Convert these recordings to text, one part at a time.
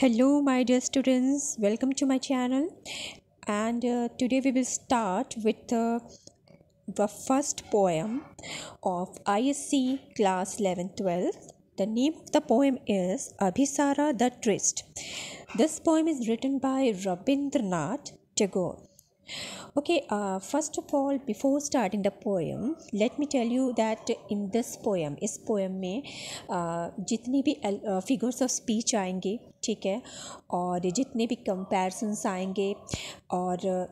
Hello, my dear students. Welcome to my channel. And today we will start with the first poem of ISC class 11-12. The name of the poem is Abhisara the Trist. This poem is written by Rabindranath Tagore. Okay, first of all, before starting the poem, let me tell you that in this poem, इस poem में जितनी भी figures of speech आएंगे, ठीक है, और जितने भी comparisons आएंगे और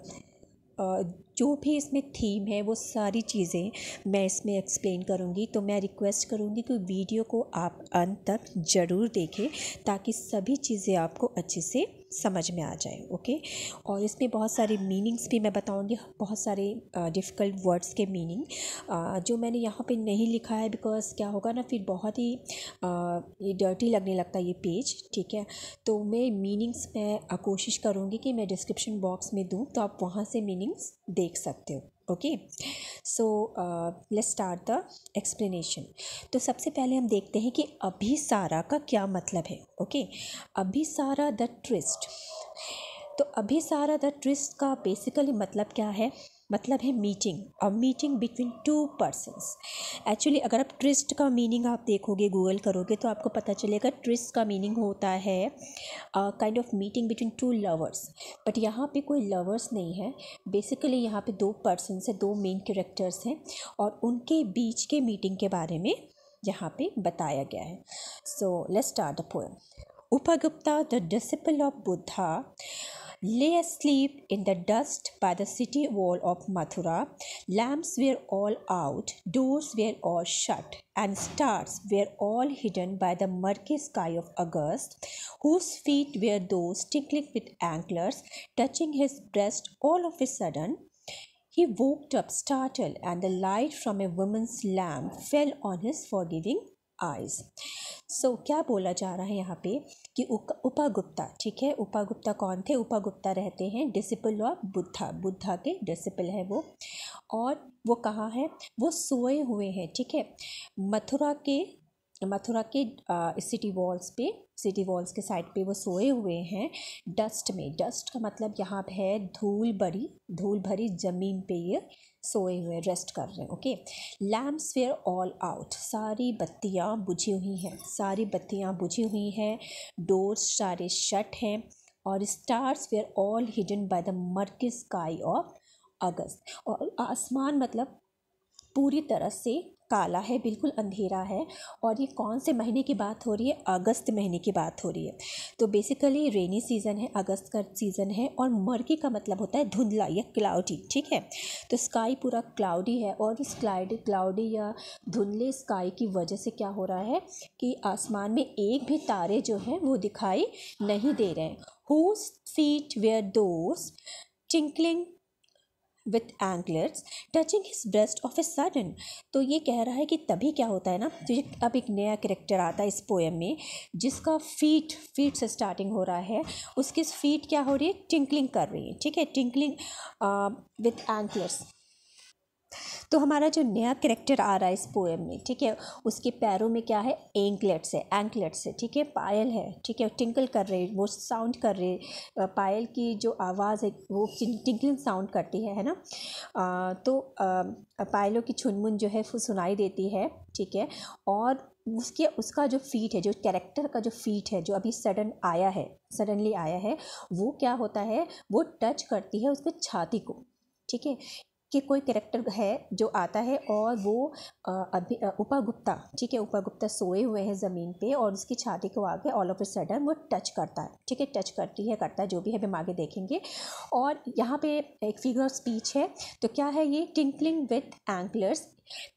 जो भी इसमें थीम है वो सारी चीज़ें मैं इसमें एक्सप्लेन करूँगी। तो मैं रिक्वेस्ट करूँगी कि वीडियो को आप अंत तक ज़रूर देखें ताकि सभी चीज़ें आपको अच्छे से समझ में आ जाए। ओके, और इसमें बहुत सारे मीनिंग्स भी मैं बताऊँगी, बहुत सारे डिफ़िकल्ट वर्ड्स के मीनिंग जो मैंने यहाँ पे नहीं लिखा है, बिकॉज क्या होगा ना, फिर बहुत ही ये डर्टी लगने लगता है ये पेज, ठीक है। तो मैं मीनिंग्स मैं कोशिश करूँगी कि मैं डिस्क्रिप्शन बॉक्स में दूँ तो आप वहाँ से मीनिंग्स देख सकते हो। Okay, so let's start the explanation. तो सबसे पहले हम देखते हैं कि अभिसारा का क्या मतलब है। Okay, Abhisara the twist. तो अभिसारा द ट्विस्ट का बेसिकली मतलब क्या है? मतलब है meeting, a meeting between two persons. Actually अगर आप ट्विस्ट का मीनिंग आप देखोगे, गूगल करोगे तो आपको पता चलेगा ट्विस्ट का मीनिंग होता है kind of meeting between to lovers. But यहाँ पे कोई लवर्स नहीं है, बेसिकली यहाँ पे दो पर्सन्स हैं, दो मेन कैरेक्टर्स हैं और उनके बीच के मीटिंग के बारे में यहाँ पे बताया गया है। So let's start the poem. Upagupta, the disciple of Buddha, lay asleep in the dust by the city wall of Mathura. Lamps were all out, doors were all shut, and stars were all hidden by the murky sky of August, whose feet were those tinkling with anklers. Touching his breast all of a sudden, he woke up startled, and the light from a woman's lamp fell on his forgiving eyes. सो क्या बोला जा रहा है यहाँ पे कि उपागुप्ता, ठीक है, उपागुप्ता कौन थे? उपागुप्ता रहते हैं डिसिपल ऑफ बुद्धा, बुद्धा के डिसिपल है वो, और वो कहाँ है? वो सोए हुए हैं, ठीक है, मथुरा के सिटी वॉल्स पे, सिटी वॉल्स के साइड पे वो सोए हुए हैं डस्ट में। डस्ट का मतलब यहाँ पे है धूल भरी ज़मीन पे ये सोए हुए रेस्ट कर रहे हैं। Okay, lamps were all out, सारी बत्तियाँ बुझी हुई हैं, डोर्स सारे शट हैं, और stars were all hidden by the murky sky of August. और आसमान मतलब पूरी तरह से काला है, बिल्कुल अंधेरा है। और ये कौन से महीने की बात हो रही है? अगस्त महीने की बात हो रही है। तो बेसिकली रेनी सीज़न है, अगस्त का सीज़न है, और मर्की का मतलब होता है धुंधला या क्लाउडी, ठीक है। तो स्काई पूरा क्लाउडी है, और इस क्लाउडी या धुंधले स्काई की वजह से क्या हो रहा है कि आसमान में एक भी तारे जो हैं वो दिखाई नहीं दे रहे हैं। Whose feet were those tinkling with anklets touching his breast of a sudden. तो ये कह रहा है कि तभी क्या होता है ना, तो ये अब एक नया कैरेक्टर आता है इस पोएम में जिसका फीट से स्टार्टिंग हो रहा है, उसकी फीट क्या हो रही है? टिंकलिंग कर रही है, ठीक है, टिंकलिंग विथ एंकलर्स। तो हमारा जो नया कैरेक्टर आ रहा है इस पोएम में, ठीक है, उसके पैरों में क्या है? एंकलेट्स है, ठीक है, पायल है, ठीक है, टिंकल कर रहे, वो साउंड कर रहे, पायल की जो आवाज़ है वो टिंकलिंग साउंड करती है ना। तो पायलों की छुनमुन जो है वो सुनाई देती है, ठीक है। और उसका जो फीट है, जो कैरेक्टर का जो फीट है, जो अभी सडनली आया है, वो क्या होता है? वो टच करती है उसके छाती को, ठीक है, कि कोई कैरेक्टर है जो आता है और वो उपागुप्ता, ठीक है, उपागुप्ता सोए हुए हैं ज़मीन पे और उसकी छाती को आगे ऑल ऑफ ए सडन वो टच करता है, ठीक है, टच करता है, जो भी है हम आगे देखेंगे। और यहाँ पे एक फिगर ऑफ स्पीच है, तो क्या है ये? Tinkling with anklets.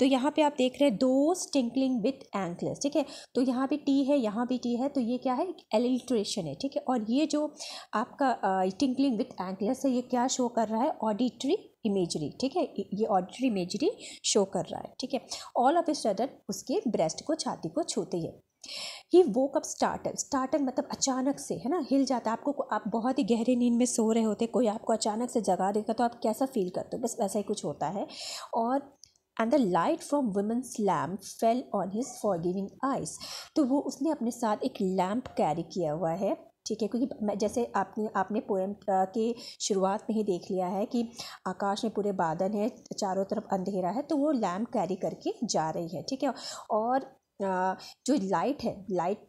तो यहाँ पे आप देख रहे हैं दोस टिंकलिंग विथ एंकलर्स, ठीक है। तो यहाँ पे टी है, यहाँ भी टी है, तो ये क्या है? एलिट्रेशन है, ठीक है। और ये जो आपका टिंकलिंग विथ एंकलर्स है, ये क्या शो कर रहा है? ऑडिटरी इमेजरी, ठीक है, ये ऑडिटरी इमेजरी शो कर रहा है, ठीक है। ऑल ऑफ ए सडन उसके ब्रेस्ट को, छाती को छूते ही ही वोक अप स्टार्टल मतलब अचानक से, है ना, हिल जाता है। आप बहुत ही गहरे नींद में सो रहे होते, कोई आपको अचानक से जगा देगा तो आप कैसा फील करते हो? बस वैसा ही कुछ होता है। और and the light from women's lamp fell on his forgiving eyes. तो वो उसने अपने साथ एक लैम्प कैरी किया हुआ है, ठीक है, क्योंकि जैसे आपने पोएम के शुरुआत में ही देख लिया है कि आकाश में पूरे बादल हैं, चारों तरफ अंधेरा है, तो वो लैम्प कैरी करके जा रही है, ठीक है। और जो लाइट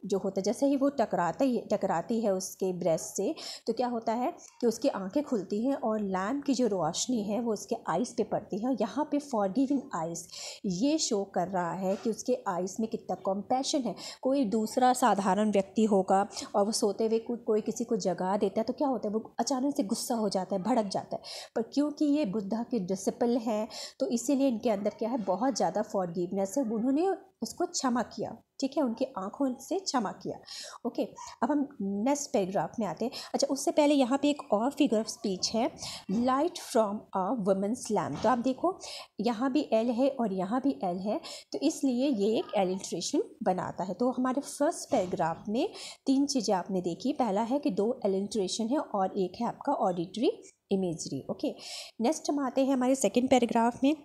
जो होता है, जैसे ही वो टकराती है उसके ब्रेस्ट से, तो क्या होता है कि उसकी आंखें खुलती हैं और लैम्प की जो रोशनी है वो उसके आइज़ पे पड़ती है। यहाँ पे फॉरगिविंग आइज़ ये शो कर रहा है कि उसके आइज़ में कितना कॉम्पैशन है। कोई दूसरा साधारण व्यक्ति होगा और वो सोते हुए कोई किसी को जगा देता है, तो क्या होता है, वो अचानक से गुस्सा हो जाता है, भड़क जाता है। पर क्योंकि ये बुद्धा के डिसिपल हैं, तो इसीलिए इनके अंदर क्या है, बहुत ज़्यादा फॉरगिवनेस है। उन्होंने उसको क्षमा किया, ठीक है, उनकी आंखों से क्षमा किया। ओके, अब हम नेक्स्ट पैराग्राफ में आते हैं। अच्छा, उससे पहले यहाँ पे एक और फिगर ऑफ स्पीच है, light from a women's lamp. तो आप देखो यहाँ भी एल है और यहाँ भी एल है, तो इसलिए ये एक एलिट्रेशन बनाता है। तो हमारे फर्स्ट पैराग्राफ में 3 चीज़ें आपने देखी। पहला है कि 2 एलिट्रेशन है और एक है आपका ऑडिटरी इमेजरी। ओके, नेक्स्ट हम आते हैं हमारे सेकेंड पैराग्राफ में।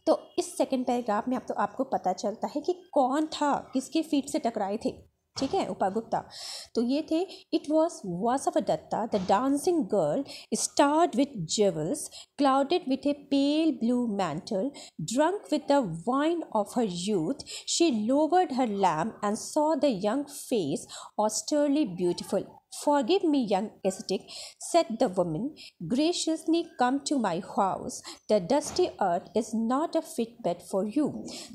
तो इस सेकंड पैराग्राफ में आपको पता चलता है कि कौन था, किसके फीट से टकराए थे, ठीक है, उपागुप्ता। तो ये थे, it was Vasavadatta the dancing girl, starred with jewels, clouded with a pale blue mantle, drunk with the wine of her youth, she lowered her lamp and saw the young face austerely beautiful. Forgive me, young ascetic, said the woman. Graciously come to my house. The dusty earth is not a fit bed for you.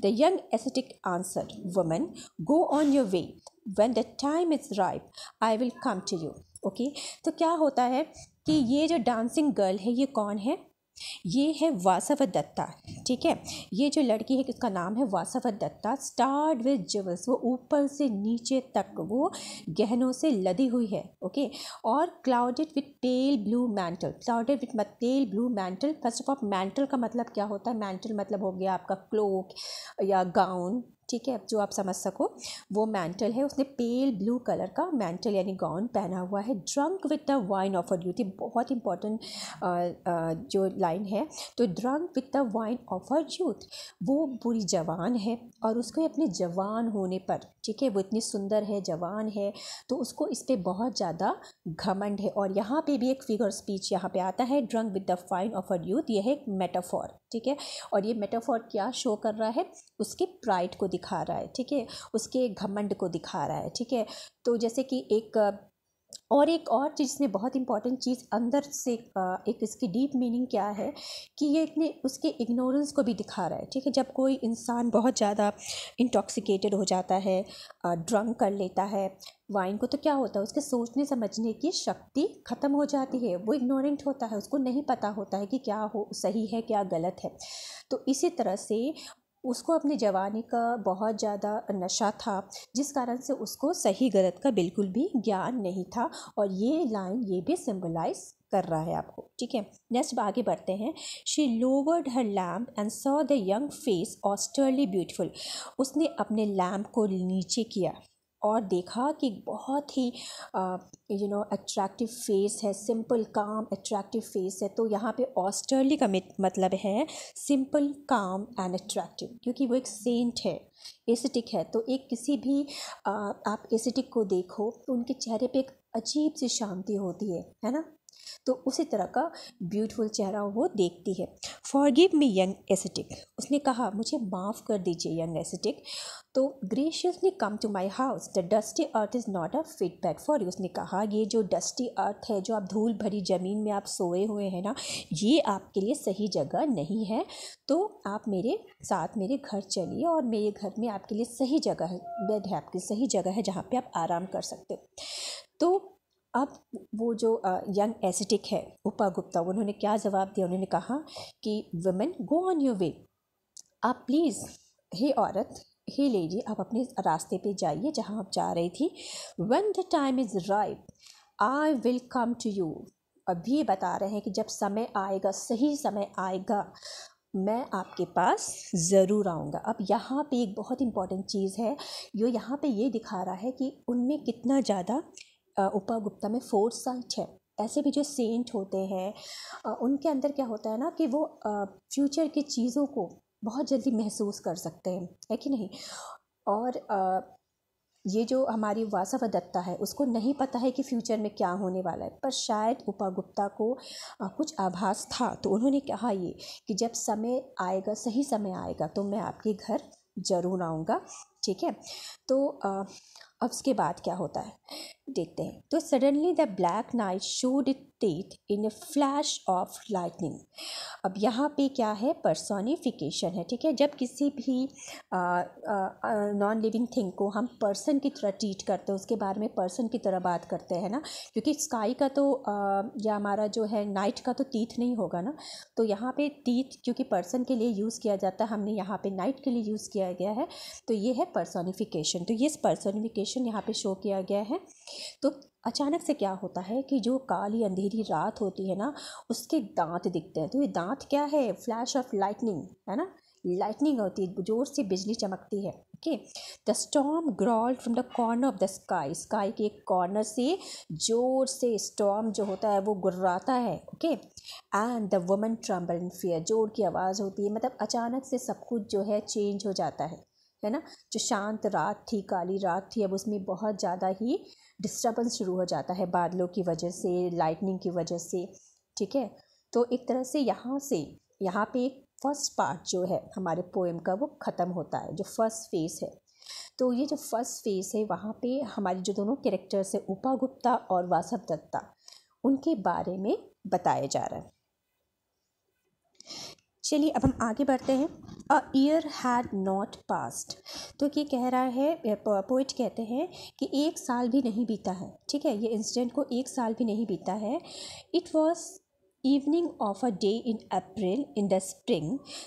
The young ascetic answered, Woman, go on your way. When the time is ripe, I will come to you. Okay, तो क्या होता है कि ये जो dancing girl है, ये कौन है? ये है वासवदत्ता, ठीक है। ये जो लड़की है, उसका नाम है वासवदत्ता। स्टार्ड विद ज्वेल्स, वो ऊपर से नीचे तक वो गहनों से लदी हुई है। ओके, और clouded with pale blue mantle. Clouded with pale blue mantle, first of all mantle का मतलब क्या होता है? मैंटल मतलब हो गया आपका क्लोक या गाउन, ठीक है, जो आप समझ सको, वो मैंटल है। उसने पेल ब्लू कलर का मैंटल यानी गाउन पहना हुआ है। Drunk with the wine of her youth, ये बहुत इंपॉर्टेंट जो लाइन है। तो drunk with the wine of her youth, वो पूरी जवान है और उसको अपने जवान होने पर, ठीक है, वो इतनी सुंदर है, जवान है, तो उसको इस पर बहुत ज़्यादा घमंड है। और यहाँ पे भी एक फिगर स्पीच यहाँ पे आता है, drunk with the wine of her youth, ये है एक मेटाफॉर, ठीक है। और ये मेटाफॉर क्या शो कर रहा है? उसके प्राइड को दिखा रहा है, ठीक है, उसके घमंड को दिखा रहा है, ठीक है। तो जैसे कि एक और चीज़ इसमें बहुत इंपॉर्टेंट चीज़ अंदर से एक इसकी डीप मीनिंग क्या है कि ये इतने उसके इग्नोरेंस को भी दिखा रहा है, ठीक है। जब कोई इंसान बहुत ज़्यादा इंटॉक्सिकेटेड हो जाता है, ड्रंक कर लेता है वाइन को, तो क्या होता है, उसके सोचने समझने की शक्ति ख़त्म हो जाती है, वो इग्नोरेंट होता है, उसको नहीं पता होता है कि क्या हो सही है क्या गलत है। तो इसी तरह से उसको अपनी जवानी का बहुत ज़्यादा नशा था, जिस कारण से उसको सही गलत का बिल्कुल भी ज्ञान नहीं था। और ये लाइन ये भी सिंबलाइज कर रहा है आपको, ठीक है। नेक्स्ट आगे बढ़ते हैं। She lowered her lamp and saw the young face austerely beautiful. उसने अपने लैम्प को नीचे किया और देखा कि बहुत ही अट्रैक्टिव फेस है, सिंपल काम अट्रैक्टिव फेस है। तो यहाँ पे ऑस्टरली का मतलब है सिंपल काम एंड अट्रैक्टिव, क्योंकि वो एक सेंट है, एसिटिक है। तो एक किसी भी आप एसिटिक को देखो तो उनके चेहरे पे एक अजीब सी शांति होती है ना। तो उसी तरह का ब्यूटीफुल चेहरा वो देखती है। फॉरगिव मी यंग एसिटिक, उसने कहा मुझे माफ़ कर दीजिए यंग एसिटिक। तो graciously come to my house, the dusty earth is not a fit bed for you. उसने कहा ये जो डस्टी अर्थ है, जो आप धूल भरी ज़मीन में आप सोए हुए हैं ना, ये आपके लिए सही जगह नहीं है। तो आप मेरे साथ मेरे घर चलिए और मेरे घर में आपके लिए सही जगह है, बेड है आपकी सही जगह है जहाँ पे आप आराम कर सकते हो। तो अब वो जो यंग एसिटिक है उपागुप्ता, उन्होंने क्या जवाब दिया? उन्होंने कहा कि women go on your way, आप प्लीज़, हे औरत, हे लेडी, आप अपने रास्ते पे जाइए जहाँ आप जा रही थी। When the time is right I will come to you. अभी ये बता रहे हैं कि जब समय आएगा, सही समय आएगा, मैं आपके पास ज़रूर आऊँगा। अब यहाँ पे एक बहुत इंपॉर्टेंट चीज़ है, जो यहाँ पे ये दिखा रहा है कि उनमें कितना ज़्यादा उपागुप्ता में फोरसाइट है। ऐसे भी जो सेंट होते हैं उनके अंदर क्या होता है ना कि वो फ्यूचर की चीज़ों को बहुत जल्दी महसूस कर सकते हैं, है कि नहीं। और ये जो हमारी वासवदत्ता है उसको नहीं पता है कि फ्यूचर में क्या होने वाला है, पर शायद उपगुप्ता को कुछ आभास था, तो उन्होंने कहा ये कि जब समय आएगा, सही समय आएगा, तो मैं आपके घर ज़रूर आऊँगा। ठीक है, तो अब उसके बाद क्या होता है देखते हैं। तो suddenly the black night showed it teeth in A flash of lightning. अब यहाँ पे क्या है, पर्सोनिफिकेशन है। ठीक है, जब किसी भी नॉन लिविंग थिंग को हम पर्सन की तरह ट्रीट करते हैं, उसके बारे में पर्सन की तरह बात करते हैं ना, क्योंकि स्काई का तो या हमारा जो है नाइट का तो टीथ नहीं होगा ना, तो यहाँ पे टीथ क्योंकि पर्सन के लिए यूज़ किया जाता है, हमने यहाँ पे नाइट के लिए यूज़ किया गया है, तो ये है पर्सोनिफिकेशन। तो ये पर्सोनिफिकेशन यहाँ पे शो किया गया है। तो अचानक से क्या होता है कि जो काली अंधेरी रात होती है ना, उसके दांत दिखते हैं। तो ये दांत क्या है, फ्लैश ऑफ लाइटनिंग है ना, लाइटनिंग होती है, जोर से बिजली चमकती है। Okay, the storm growled from the corner of the sky. Sky के एक कॉर्नर से जोर से स्टॉर्म जो होता है वो गुर्राता है। Okay, and the woman tremble in fear. जोर की आवाज़ होती है, मतलब अचानक से सब कुछ जो है चेंज हो जाता है ना। जो शांत रात थी, काली रात थी, अब उसमें बहुत ज़्यादा ही डिस्टर्बेंस शुरू हो जाता है बादलों की वजह से, लाइटनिंग की वजह से। ठीक है, तो एक तरह से यहाँ पे एक फर्स्ट पार्ट जो है हमारे पोएम का वो ख़त्म होता है, जो फर्स्ट फेस है। तो ये जो फर्स्ट फेस है, वहाँ पे हमारे जो दोनों कैरेक्टर्स है, उपगुप्ता और वासवदत्ता, उनके बारे में बताया जा रहा है। चलिए अब हम आगे बढ़ते हैं। A year had not passed. तो ये कह रहा है, पोइट कहते हैं कि एक साल भी नहीं बीता है। ठीक है, ये इंसिडेंट को एक साल भी नहीं बीता है। It was evening of a day in April in the spring.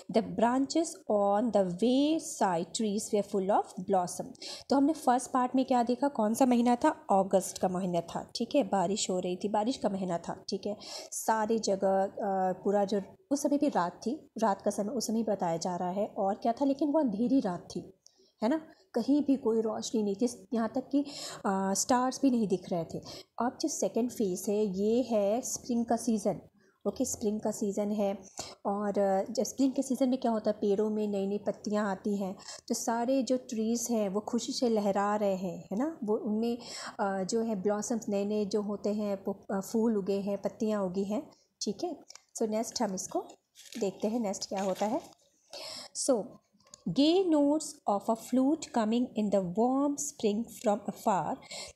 The branches on the wayside trees were full of blossom. तो हमने फर्स्ट पार्ट में क्या देखा, कौन सा महीना था, अगस्त का महीना था। ठीक है, बारिश हो रही थी, बारिश का महीना था। ठीक है, सारी जगह पूरा जो उस समय भी रात थी, रात का समय उस समय बताया जा रहा है। और क्या था, लेकिन वो अंधेरी रात थी, है ना, कहीं भी कोई रोशनी नहीं थी, यहाँ तक कि स्टार्स भी नहीं दिख रहे थे। अब जो सेकेंड फेज़ है, ये है स्प्रिंग का सीज़न। ओके, स्प्रिंग का सीज़न है, और जब स्प्रिंग के सीज़न में क्या होता है, पेड़ों में नई नई पत्तियाँ आती हैं, तो सारे जो ट्रीज़ हैं वो खुशी से लहरा रहे हैं, है ना, वो उनमें जो है ब्लॉसम्स नए नए जो होते हैं, वो फूल उगे हैं, पत्तियाँ उगी हैं। ठीक है, सो नेक्स्ट हम इसको देखते हैं, नेक्स्ट क्या होता है। सो gay notes of a flute coming in the warm spring from afar,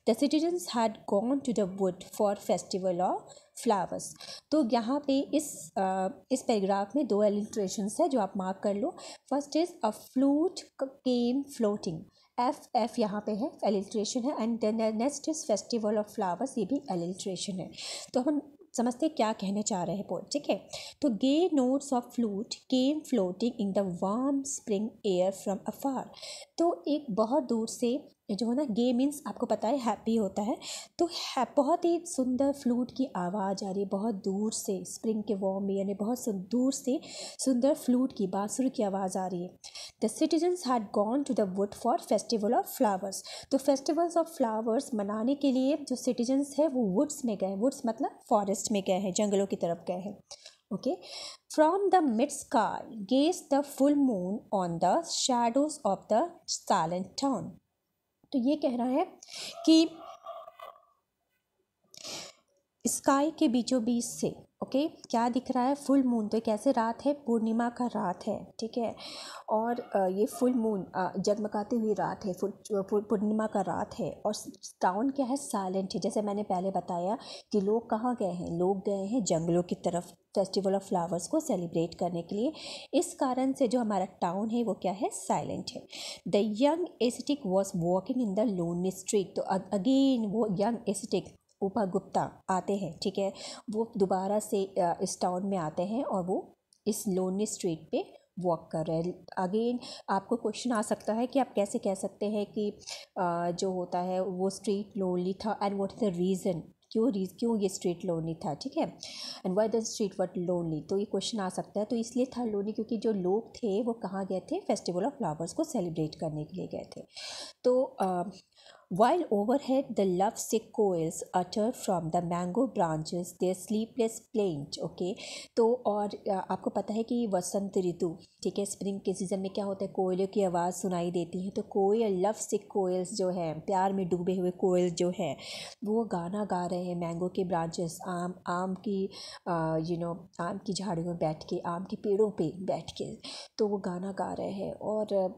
the citizens had gone to the wood for festival of flowers. तो यहाँ पे इस पैराग्राफ में दो एलिट्रेशंस है जो आप मार्क कर लो। First is a flute came floating, F यहाँ पे है, एलिट्रेशन है, and next is festival of flowers, ये भी एलिट्रेशन है। तो हम समझते क्या कहने चाह रहे हैं पोएट। ठीक है, तो gay notes of flute came floating in the warm spring air from afar. तो एक बहुत दूर से जो है ना, गे मीन्स आपको पता है हैप्पी होता है, तो बहुत ही सुंदर फ्लूट की आवाज़ आ रही है बहुत दूर से, स्प्रिंग के वार्म एयर में बहुत दूर से सुंदर फ्लूट की, बांसुरी की आवाज़ आ रही है। The citizens had gone to the wood for festival of flowers. तो फेस्टिवल्स ऑफ फ्लावर्स मनाने के लिए जो सिटीजन्स है वो वुड्स में गए, वुड्स मतलब फॉरेस्ट में गए हैं, जंगलों की तरफ गए हैं। Okay, from the mid sky gauge the full moon on the shadows of the silent town. तो ये कह रहा है कि स्काई के बीचों बीच से ओके क्या दिख रहा है, फुल मून। तो एक ऐसे रात है, पूर्णिमा का रात है। ठीक है, और ये फुल मून जगमगाती हुई रात है, पूर्णिमा का रात है, और टाउन क्या है, साइलेंट है। जैसे मैंने पहले बताया कि लोग कहाँ गए हैं, लोग गए हैं जंगलों की तरफ फेस्टिवल ऑफ फ्लावर्स को सेलिब्रेट करने के लिए। इस कारण से जो हमारा टाउन है वो क्या है, साइलेंट है। The young aesthetic was walking in the lonely street. तो अगेन वो यंग एस्थेटिक उपगुप्ता आते हैं। ठीक है, वो दोबारा से इस टाउन में आते हैं और वो इस लोनली स्ट्रीट पे वॉक कर रहे हैं। अगेन आपको क्वेश्चन आ सकता है कि आप कैसे कह सकते हैं कि जो होता है वो स्ट्रीट लोनली था, and what is the reason, क्यों ये स्ट्रीट लोनली था। ठीक है, and why the street what lonely, तो ये क्वेश्चन आ सकता है। तो इसलिए था लोनली क्योंकि जो लोग थे वो कहाँ गए थे, फेस्टिवल ऑफ फ्लावर्स को सेलिब्रेट करने के लिए गए थे। तो While overhead the lovesick coils utter from the mango branches their sleepless plaint. Okay, तो और आपको पता है कि वसंत ऋतु, ठीक है, स्प्रिंग के सीज़न में क्या होता है, कोयलों की आवाज़ सुनाई देती है। तो कोयल, लवसिक कोयल्स जो है, प्यार में डूबे हुए कोयल जो है, वो गाना गा रहे हैं मैंगो के ब्रांचेस, आम की आम की झाड़ियों में बैठ के, आम के पेड़ों पे बैठ के, तो वो गाना गा रहे हैं। और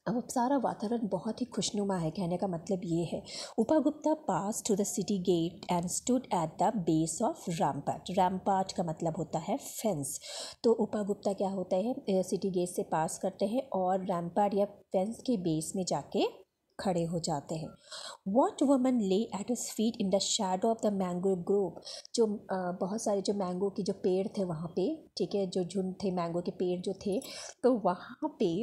अब सारा वातावरण बहुत ही खुशनुमा है। कहने का मतलब ये है, Upagupta pass to the city gate and stood at the base of rampart. Rampart का मतलब होता है फेंस। तो उपगुप्ता क्या होता है, सिटी गेट से पास करते हैं और रैम्पार्ट या फेंस के बेस में जाके खड़े हो जाते हैं। वॉट वुमन ले at his feet in the shadow of the mango Grove. जो बहुत सारे जो मैंगो के जो पेड़ थे वहाँ पे, ठीक है, जो झुंड थे मैंगो के पेड़ जो थे, तो वहाँ पे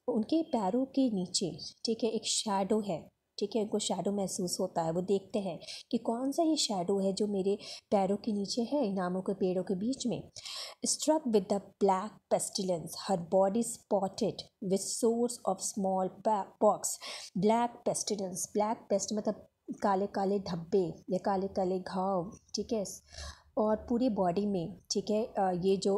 उनके पैरों के नीचे, ठीक है, एक शैडो है, ठीक है, उनको शैडो महसूस होता है। वो देखते हैं कि कौन सा ये शैडो है जो मेरे पैरों के नीचे है, इन आमों के पेड़ों के बीच में। Struck with the black pestilence her body spotted with sores of smallpox. Black pestilence, black pest मतलब काले काले धब्बे या काले काले घाव, ठीक है, और पूरी बॉडी में, ठीक है, ये जो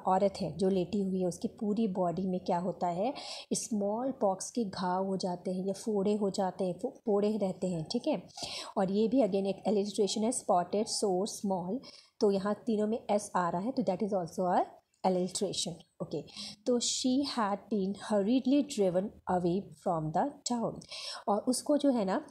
औरत है जो लेटी हुई है उसकी पूरी बॉडी में क्या होता है, स्मॉल पॉक्स के घाव हो जाते हैं या फोड़े हो जाते हैं, फोड़े रहते हैं, ठीक है। और ये भी अगेन एक एलिट्रेशन है, स्पॉटेड, सोर, स्मॉल, तो यहाँ तीनों में एस आ रहा है, तो that is also a alliteration. Okay, तो she had been hurriedly driven away from the town. और उसको जो है ना,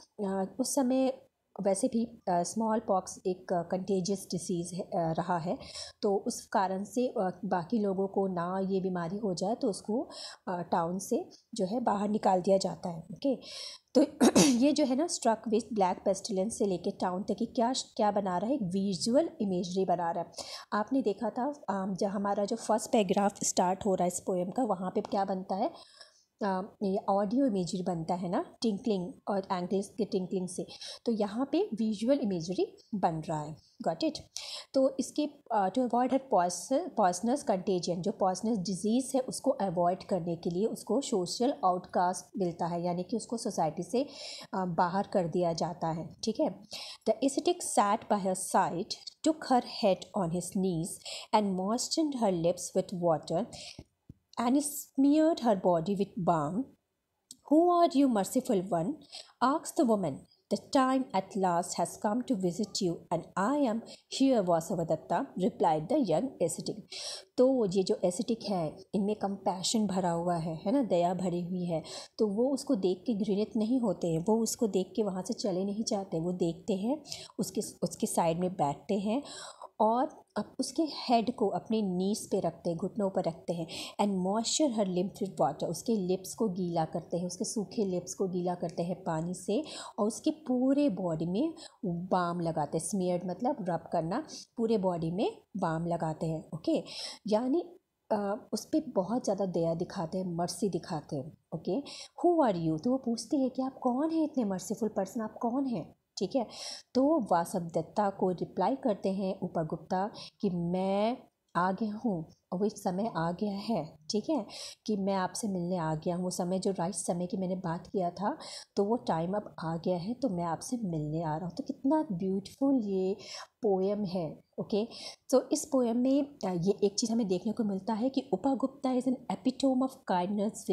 उस समय वैसे भी स्मॉल पॉक्स एक कंटेजियस डिसीज़ रहा है, तो उस कारण से बाकी लोगों को ना ये बीमारी हो जाए तो उसको टाउन से जो है बाहर निकाल दिया जाता है। ओके, तो ये जो है ना, स्ट्रक विथ ब्लैक पेस्टिलेंस से लेके टाउन तक की क्या क्या बना रहा है, एक विजुअल इमेजरी बना रहा है। आपने देखा था जब हमारा जो फर्स्ट पैराग्राफ स्टार्ट हो रहा है इस पोएम का, वहाँ पे क्या बनता है, ये ऑडियो इमेजरी बनता है ना, टिंकलिंग और एंगल्स के टिंकलिंग से, तो यहाँ पे विजुअल इमेजरी बन रहा है। Got it. तो इसके to avoid her poisonous contagion, जो पॉइजनस डिजीज़ है उसको अवॉइड करने के लिए उसको सोशल आउटकास्ट मिलता है, यानी कि उसको सोसाइटी से बाहर कर दिया जाता है, ठीक है। The ascetic sat by her side, took her head on his knees and moistened her lips with water and smeared her body with balm. Who are you, merciful one? Asked the woman. The time at last has come to visit you, and I am here, Vasavadatta, replied the young ascetic. तो ये जो acetic है इनमें compassion भरा हुआ है ना, दया भरी हुई है, तो वो उसको देख के घृणित नहीं होते हैं, वो उसको देख के वहाँ से चले नहीं जाते, वो देखते हैं, उसके साइड में बैठते हैं और अब उसके हेड को अपने नीस पे रखते हैं, घुटनों पर रखते हैं, and moisture her lips with water, उसके लिप्स को गीला करते हैं, उसके सूखे लिप्स को गीला करते हैं पानी से, और उसके पूरे बॉडी में बाम लगाते हैं। स्मियर्ड मतलब रब करना, पूरे बॉडी में बाम लगाते हैं। ओके, यानी उस पर बहुत ज़्यादा दया दिखाते हैं, मर्सी दिखाते हैं। ओके, हु आर यू, तो वो पूछते हैं कि आप कौन हैं, इतने मर्सीफुल पर्सन आप कौन हैं, ठीक है। तो वासवदत्ता को रिप्लाई करते हैं उपगुप्ता कि मैं आ गया हूँ, और वो समय आ गया है, ठीक है, कि मैं आपसे मिलने आ गया हूँ। वो समय जो राइट समय की मैंने बात किया था, तो वो टाइम अब आ गया है, तो मैं आपसे मिलने आ रहा हूँ। तो कितना ब्यूटीफुल ये पोएम है। ओके, तो इस पोएम में ये एक चीज़ हमें देखने को मिलता है कि Upagupta is an epitome of kindness,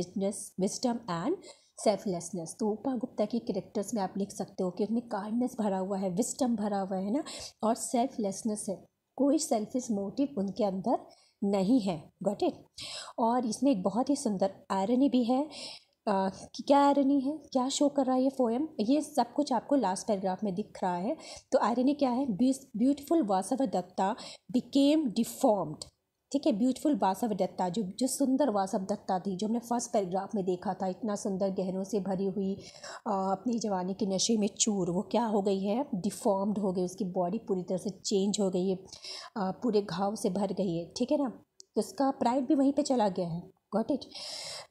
wisdom and selflessness. तो उपगुप्ता की कैरेक्टर्स में आप लिख सकते हो कि उसमें काइंडनेस भरा हुआ है, विस्टम भरा हुआ है ना, और सेल्फलेसनेस है, कोई सेल्फिश मोटिव उनके अंदर नहीं है। Got it. और इसमें एक बहुत ही सुंदर आयरनी भी है कि क्या आयरनी है, क्या शो कर रहा है ये पोएम, ये सब कुछ आपको लास्ट पैराग्राफ में दिख रहा है। तो आयरनी क्या है, ब्यूटीफुल वासवदत्ता बिकेम डिफॉर्म्ड, ठीक है, ब्यूटीफुल वासवदत्ता, जो सुंदर वासवदत्ता थी, जो हमने फर्स्ट पैराग्राफ में देखा था, इतना सुंदर गहनों से भरी हुई, अपनी जवानी के नशे में चूर, वो क्या हो गई है, डिफॉर्म्ड हो गई, उसकी बॉडी पूरी तरह से चेंज हो गई है, पूरे घाव से भर गई है, ठीक है ना, तो उसका प्राइड भी वहीं पे चला गया है। Got it.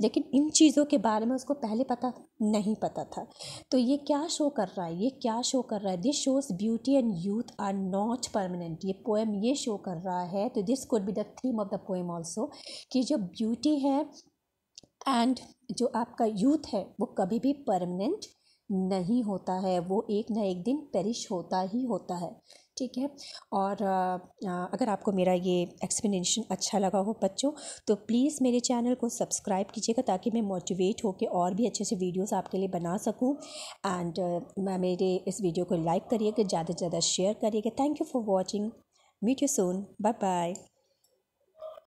लेकिन इन चीज़ों के बारे में उसको पहले नहीं पता था। तो ये क्या शो कर रहा है, ये क्या शो कर रहा है, this shows beauty and youth are not permanent. ये पोएम ये शो कर रहा है, तो this could be the theme of the poem also, कि जो ब्यूटी है एंड जो आपका यूथ है वो कभी भी परमानेंट नहीं होता है, वो एक ना एक दिन पेरिश होता ही होता है। ठीक है। और अगर आपको मेरा ये एक्सप्लेनेशन अच्छा लगा हो बच्चों, तो प्लीज़ मेरे चैनल को सब्सक्राइब कीजिएगा ताकि मैं मोटिवेट होकर और भी अच्छे से वीडियोस आपके लिए बना सकूं। एंड मेरे इस वीडियो को लाइक करिएगा, ज़्यादा से ज़्यादा शेयर करिएगा। Thank you for watching. Meet you soon. Bye bye.